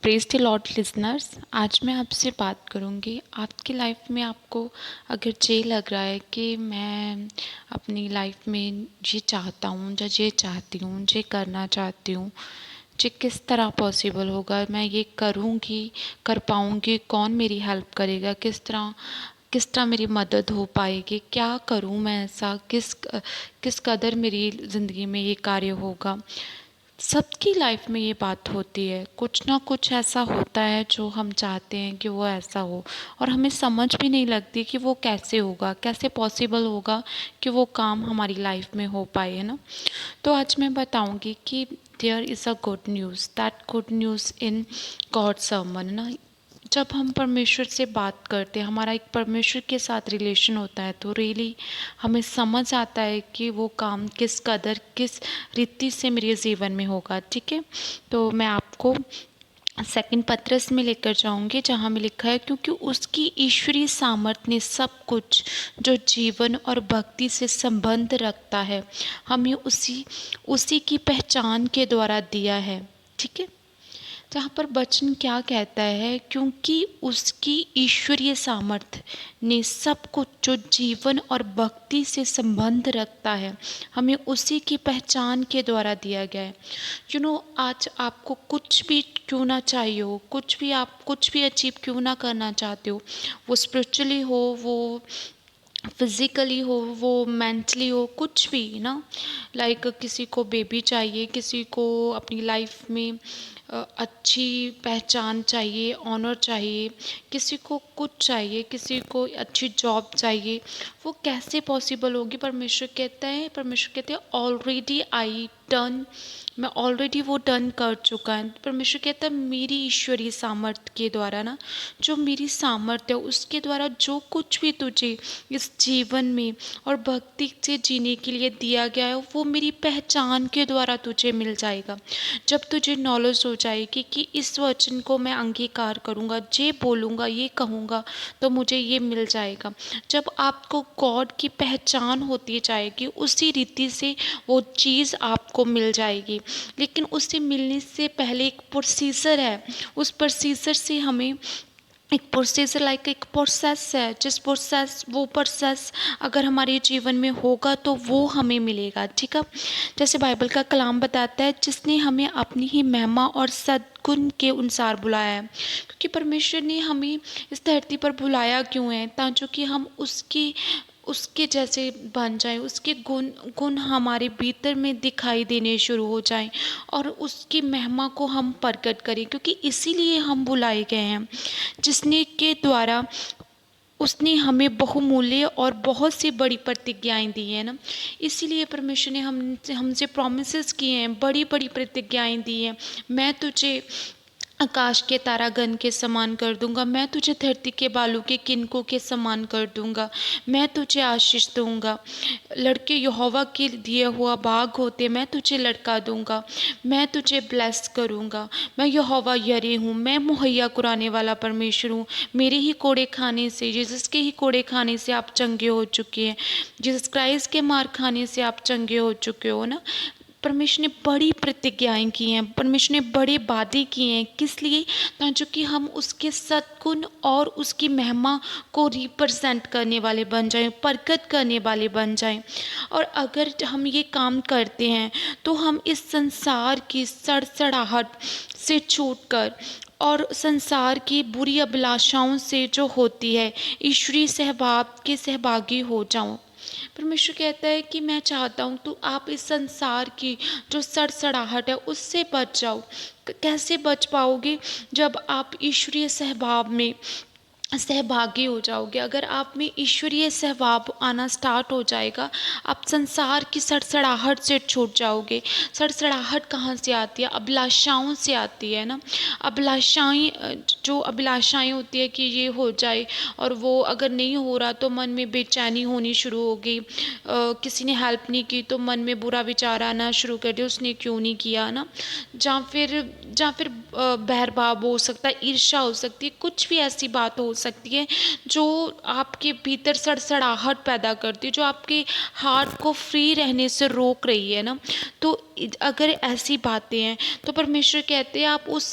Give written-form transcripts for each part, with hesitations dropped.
Praise the Lord listeners. आज मैं आपसे बात करूंगी। आपकी लाइफ में आपको अगर ये लग रहा है कि मैं अपनी लाइफ में ये चाहता हूँ या ये चाहती हूँ, ये करना चाहती हूँ, ये किस तरह पॉसिबल होगा, मैं ये करूँगी, कर पाऊँगी, कौन मेरी हेल्प करेगा, किस तरह मेरी मदद हो पाएगी, क्या करूँ मैं ऐसा, किस कदर मेरी ज़िंदगी में ये कार्य होगा। सबकी लाइफ में ये बात होती है, कुछ ना कुछ ऐसा होता है जो हम चाहते हैं कि वो ऐसा हो, और हमें समझ भी नहीं लगती कि वो कैसे होगा, कैसे पॉसिबल होगा कि वो काम हमारी लाइफ में हो पाए, है ना। तो आज मैं बताऊंगी कि there is a good news, that good news in God sermon, है ना। जब हम परमेश्वर से बात करते हैं, हमारा एक परमेश्वर के साथ रिलेशन होता है, तो रियली हमें समझ आता है कि वो काम किस कदर, किस रीति से मेरे जीवन में होगा। ठीक है, तो मैं आपको सेकंड पत्रस में लेकर जाऊंगी, जहाँ में लिखा है, क्योंकि उसकी ईश्वरीय सामर्थ्य ने सब कुछ जो जीवन और भक्ति से संबंध रखता है हमें उसी उसी की पहचान के द्वारा दिया है। ठीक है, जहाँ पर वचन क्या कहता है, क्योंकि उसकी ईश्वरीय सामर्थ्य ने सब कुछ जो जीवन और भक्ति से संबंध रखता है हमें उसी की पहचान के द्वारा दिया गया है। आज आपको कुछ भी क्यों ना चाहिए हो, आप कुछ भी अचीव क्यों ना करना चाहते हो, वो स्पिरिचुअली हो, वो फिज़िकली हो, वो मेंटली हो, कुछ भी ना। लाइक किसी को बेबी चाहिए, किसी को अपनी लाइफ में अच्छी पहचान चाहिए, ऑनर चाहिए, किसी को कुछ चाहिए, किसी को अच्छी जॉब चाहिए, वो कैसे पॉसिबल होगी। परमेश्वर कहते हैं ऑलरेडी आई डन, मैं ऑलरेडी वो डन कर चुका है। परमेश्वर कहता है मेरी ईश्वरीय सामर्थ्य के द्वारा ना, जो मेरी सामर्थ्य है उसके द्वारा जो कुछ भी तुझे इस जीवन में और भक्ति से जीने के लिए दिया गया है, वो मेरी पहचान के द्वारा तुझे मिल जाएगा। जब तुझे नॉलेज हो जाएगी कि इस वचन को मैं अंगीकार करूँगा, ये बोलूँगा, ये कहूँगा, तो मुझे ये मिल जाएगा। जब आपको गॉड की पहचान होती जाएगी, उसी रीति से वो चीज़ आपको मिल जाएगी। लेकिन उससे मिलने से पहले एक प्रोसीजर है, उस प्रोसीजर से हमें एक प्रोसीजर लाइक एक प्रोसेस है, जिस प्रोसेस वो प्रोसेस अगर हमारे जीवन में होगा तो वो हमें मिलेगा। ठीक है, जैसे बाइबल का कलाम बताता है, जिसने हमें अपनी ही महिमा और सद्गुण के अनुसार बुलाया है। क्योंकि परमेश्वर ने हमें इस धरती पर बुलाया क्यों है, ताकि कि हम उसके जैसे बन जाएं, उसके गुण गुण हमारे भीतर में दिखाई देने शुरू हो जाएं, और उसकी महिमा को हम प्रकट करें, क्योंकि इसीलिए हम बुलाए गए हैं, जिसने के द्वारा उसने हमें बहुमूल्य और बहुत सी बड़ी प्रतिज्ञाएं दी है ना। इसीलिए परमेश्वर ने हमसे प्रॉमिसेस किए हैं, बड़ी बड़ी प्रतिज्ञाएं दी हैं। मैं तुझे आकाश के तारागण के समान कर दूंगा, मैं तुझे धरती के बालू के किनकों के समान कर दूंगा, मैं तुझे आशीष दूंगा। लड़के यहोवा के दिए हुआ बाग होते, मैं तुझे लड़का दूंगा, मैं तुझे ब्लेस करूंगा। मैं यहोवा यरे हूँ, मैं मुहैया कराने वाला परमेश्वर हूँ। मेरे ही कोड़े खाने से, जीसस के ही कोड़े खाने से आप चंगे हो चुके हैं, जीसस क्राइस्ट के मार खाने से आप चंगे हो चुके हो ना। परमेश्वर ने बड़ी प्रतिज्ञाएं की हैं, परमेश्वर ने बड़े वादे किए हैं, किस लिए, ताकि कि हम उसके सद्गुण और उसकी महिमा को रिप्रेजेंट करने वाले बन जाएं, प्रकट करने वाले बन जाएं। और अगर हम ये काम करते हैं तो हम इस संसार की सड़सड़ाहट से छूटकर और संसार की बुरी अभिलाषाओं से जो होती है, ईश्वरीय सहभाग के सहभागी हो जाऊं। परमेश्वर कहता है कि मैं चाहता हूँ तो आप इस संसार की जो सड़सड़ाहट है उससे बच जाओ। कैसे बच पाओगे, जब आप ईश्वरीय सहभाव में सहभागी हो जाओगे। अगर आप में ईश्वरीय सहभाव आना स्टार्ट हो जाएगा, आप संसार की सड़सड़ाहट से छूट जाओगे। सड़सड़ाहट कहाँ से आती है, अभिलाषाओं से आती है ना। जो अभिलाषाएं होती है कि ये हो जाए, और वो अगर नहीं हो रहा तो मन में बेचैनी होनी शुरू हो गई। किसी ने हेल्प नहीं की तो मन में बुरा विचार आना शुरू कर दिया, उसने क्यों नहीं किया ना। जहाँ फिर बहरभाव हो सकता है, ईर्ष्या हो सकती है, कुछ भी ऐसी बात हो सकती है, जो आपके भीतर सड़सड़ाहट पैदा करती है, जो आपके हार्ट को फ्री रहने से रोक रही है ना। तो अगर ऐसी बातें हैं तो परमेश्वर कहते हैं आप उस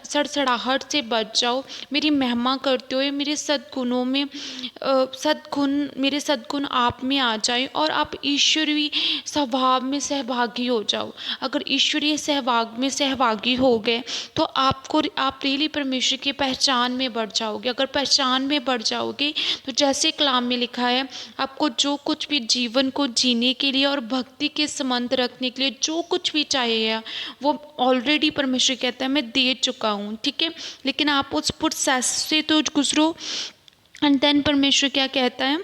सड़सड़ाहट से बच जाओ, मेरी महिमा करते हुए मेरे सद्गुणों में मेरे सद्गुण आप में आ जाए और आप ईश्वरीय स्वभाव में सहभागी हो जाओ। अगर ईश्वरीय सहभाग में सहभागी हो गए तो आप रियली परमेश्वर की पहचान में बढ़ जाओगे। अगर पहचान में बढ़ जाओगे तो जैसे कलाम में लिखा है, आपको जो कुछ भी जीवन को जीने के लिए और भक्ति के संबंध रखने के लिए जो कुछ भी चाहिए वो ऑलरेडी परमेश्वर कहता है मैं दे चुका हूँ, ठीक है। लेकिन आप उस प्रोसेस से तो गुजरो। एंड देन परमेश्वर क्या कहता है,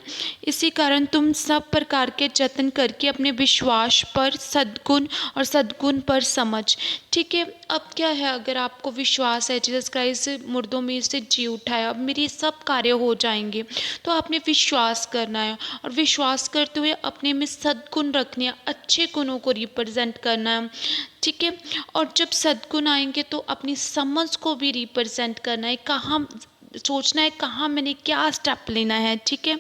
इसी कारण तुम सब प्रकार के जतन करके अपने विश्वास पर सद्गुण और सद्गुण पर समझ, ठीक है। अब क्या है, अगर आपको विश्वास है जीसस क्राइस्ट मुर्दों में से जी उठाया, अब मेरे सब कार्य हो जाएंगे, तो आपने विश्वास करना है और विश्वास करते हुए अपने में सद्गुण रखने हैं, अच्छे गुणों को रिप्रेजेंट करना है, ठीक है। और जब सद्गुण आएंगे तो अपनी समझ को भी रिप्रेजेंट करना है, कहाँ सोचना है, कहाँ मैंने क्या स्टेप लेना है, ठीक है।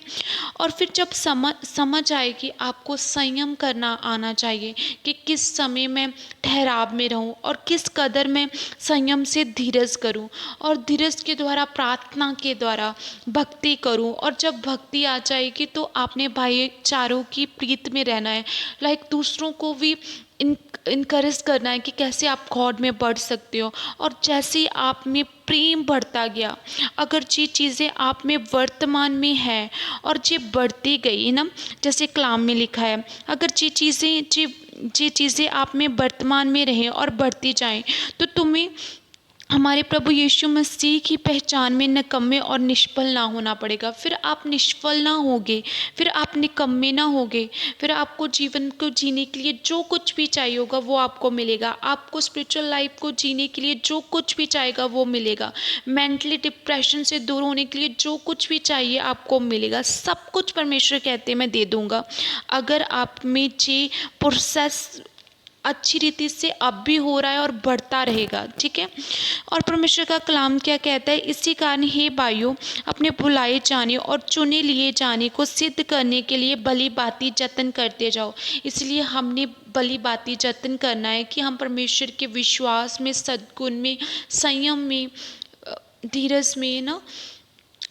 और फिर जब समझ आएगी, आपको संयम करना आना चाहिए कि किस समय मैं ठहराव में रहूं और किस कदर मैं संयम से धीरज करूं और धीरज के द्वारा प्रार्थना के द्वारा भक्ति करूं। और जब भक्ति आ जाएगी तो आपने भाईचारों की प्रीत में रहना है, लाइक दूसरों को भी इनकरेज करना है कि कैसे आप गॉड में बढ़ सकते हो। और जैसे ही आप में प्रेम बढ़ता गया, अगर ये चीज़ें आप में वर्तमान में है और ये बढ़ती गई ना, जैसे कलाम में लिखा है, अगर ये चीज़ें आप में वर्तमान में रहें और बढ़ती जाएं तो तुम्हें हमारे प्रभु यीशु मसीह की पहचान में निकम्मे और निष्फल ना होना पड़ेगा। फिर आप निष्फल ना होगे, फिर आप निकम्मे ना होगे, फिर आपको जीवन को जीने के लिए जो कुछ भी चाहिए होगा वो आपको मिलेगा। आपको स्पिरिचुअल लाइफ को जीने के लिए जो कुछ भी चाहेगा वो मिलेगा। मेंटली डिप्रेशन से दूर होने के लिए जो कुछ भी चाहिए आपको मिलेगा। सब कुछ परमेश्वर कहते हैं मैं दे दूँगा, अगर आप में ये प्रोसेस अच्छी रीति से अब भी हो रहा है और बढ़ता रहेगा, ठीक है। और परमेश्वर का कलाम क्या कहता है, इसी कारण हे भाइयों, अपने बुलाए जाने और चुने लिए जाने को सिद्ध करने के लिए भली भांति जतन करते जाओ। इसलिए हमने भली भांति जतन करना है कि हम परमेश्वर के विश्वास में, सद्गुण में, संयम में, धीरज में ना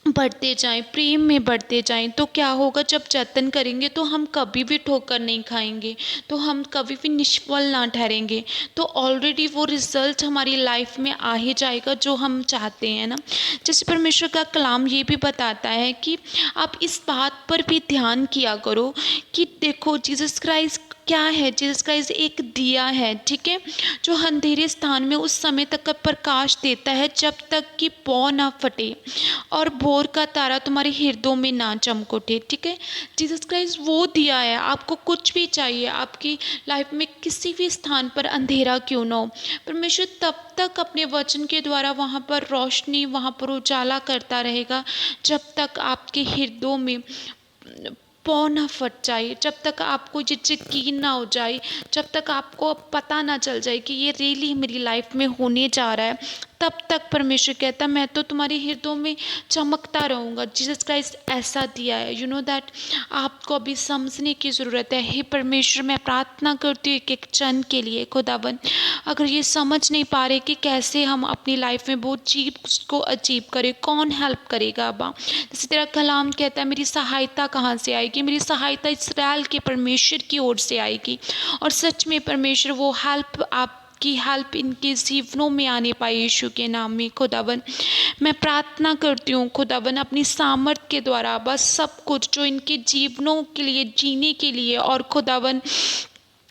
बढ़ते जाएं, प्रेम में बढ़ते जाएं। तो क्या होगा, जब जतन करेंगे तो हम कभी भी ठोकर नहीं खाएंगे, तो हम कभी भी निष्फल ना ठहरेंगे। तो ऑलरेडी वो रिजल्ट हमारी लाइफ में आ ही जाएगा जो हम चाहते हैं ना। जैसे परमेश्वर का कलाम ये भी बताता है कि आप इस बात पर भी ध्यान किया करो कि देखो जीसस क्राइस्ट क्या है, जीसस क्राइस्ट एक दिया है, ठीक है, जो अंधेरे स्थान में उस समय तक का प्रकाश देता है जब तक कि पौ ना फटे और भोर का तारा तुम्हारे हृदयों में ना चमक उठे, ठीक है। जीसस क्राइस्ट वो दिया है। आपको कुछ भी चाहिए, आपकी लाइफ में किसी भी स्थान पर अंधेरा क्यों ना हो, परमेश्वर तब तक अपने वचन के द्वारा वहाँ पर रोशनी, वहाँ पर उजाला करता रहेगा जब तक आपके हृदयों में पौ ना फट जाए, जब तक आपको यकीन ना हो जाए, जब तक आपको पता ना चल जाए कि ये रियली मेरी लाइफ में होने जा रहा है, तब तक परमेश्वर कहता मैं तो तुम्हारे हृदयों में चमकता रहूँगा। जीसस क्राइस्ट ऐसा दिया है, यू नो दैट। आपको अभी समझने की ज़रूरत है। हे परमेश्वर, मैं प्रार्थना करती हूँ एक जन के लिए खुदावन, अगर ये समझ नहीं पा रहे कि कैसे हम अपनी लाइफ में बहुत चीज़ को अचीव करें, कौन हेल्प करेगा अब्बा। जैसे तेरा कलाम कहता है मेरी सहायता कहाँ से आएगी, मेरी सहायता इस्राएल के परमेश्वर की ओर से आएगी। और सच में परमेश्वर वो हेल्प की हेल्प इनके जीवनों में आने पाए यीशु के नाम में खुदावन। मैं प्रार्थना करती हूँ खुदावन अपनी सामर्थ के द्वारा बस सब कुछ जो इनके जीवनों के लिए जीने के लिए और खुदावन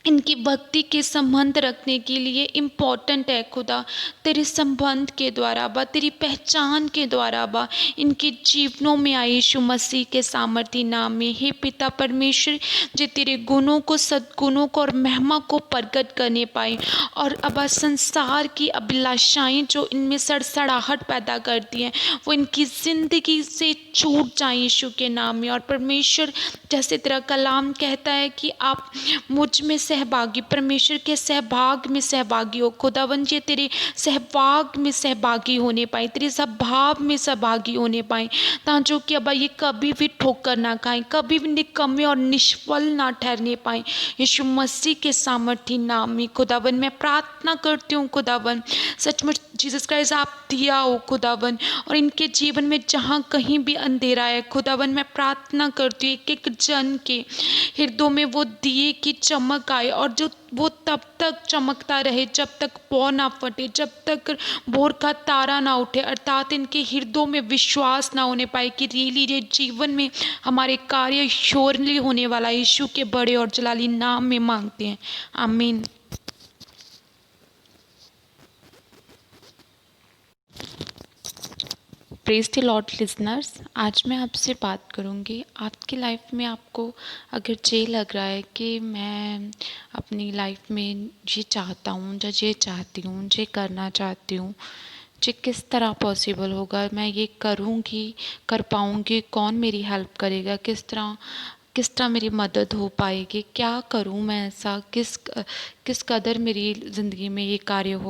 इनकी भक्ति के संबंध रखने के लिए इम्पॉर्टेंट है खुदा, तेरे संबंध के द्वारा बा, तेरी पहचान के द्वारा बा, इनके जीवनों में आए यीशु मसीह के सामर्थी नाम में। हे पिता परमेश्वर, जो तेरे गुणों को, सद्गुणों को और महिमा को प्रकट करने पाए और अब संसार की अभिलाषाएं जो इनमें सड़सड़ाहट पैदा करती हैं वो इनकी ज़िंदगी से छूट जाए यीशु के नाम में। और परमेश्वर, जैसे तेरा कलाम कहता है कि आप मुझ में सहभागी, परमेश्वर के सहभाग में सहभागी हो खुदावन जी, तेरे सहभाग में सहभागी होने पाए, तेरे स्वभाव में सहभागी होने पाए, ताकि कि अब ये कभी भी ठोकर ना खाएं, कभी भी निकम्मे और निष्फल ना ठहरने पाए। यीशु मसीह के सामर्थी नाम में खुदावन मैं प्रार्थना करती हूँ खुदावन, सचमुच जीसस क्राइस्ट आप दिया हो खुदावन, और इनके जीवन में जहाँ कहीं भी अंधेरा है खुदावन मैं प्रार्थना करती हूँ एक एक जन के हृदयों में वो दिए की चमक आए, और जो वो तब तक चमकता रहे जब तक पौ ना फटे, जब तक भोर का तारा ना उठे, अर्थात इनके हृदयों में विश्वास ना होने पाए कि रियली ये जीवन में हमारे कार्य श्योरली होने वाला। यीशु के बड़े और जलाली नाम में मांगते हैं, आमीन। प्रेज द लॉर्ड लिसनर्स, आज मैं आपसे बात करूंगी आपकी लाइफ में आपको अगर ये लग रहा है कि मैं अपनी लाइफ में ये चाहता हूँ या ये चाहती हूँ, ये करना चाहती हूँ, ये किस तरह पॉसिबल होगा, मैं ये करूँगी, कर पाऊँगी, कौन मेरी हेल्प करेगा, किस तरह मेरी मदद हो पाएगी, क्या करूँ मैं ऐसा, किस कदर मेरी ज़िंदगी में ये कार्य हो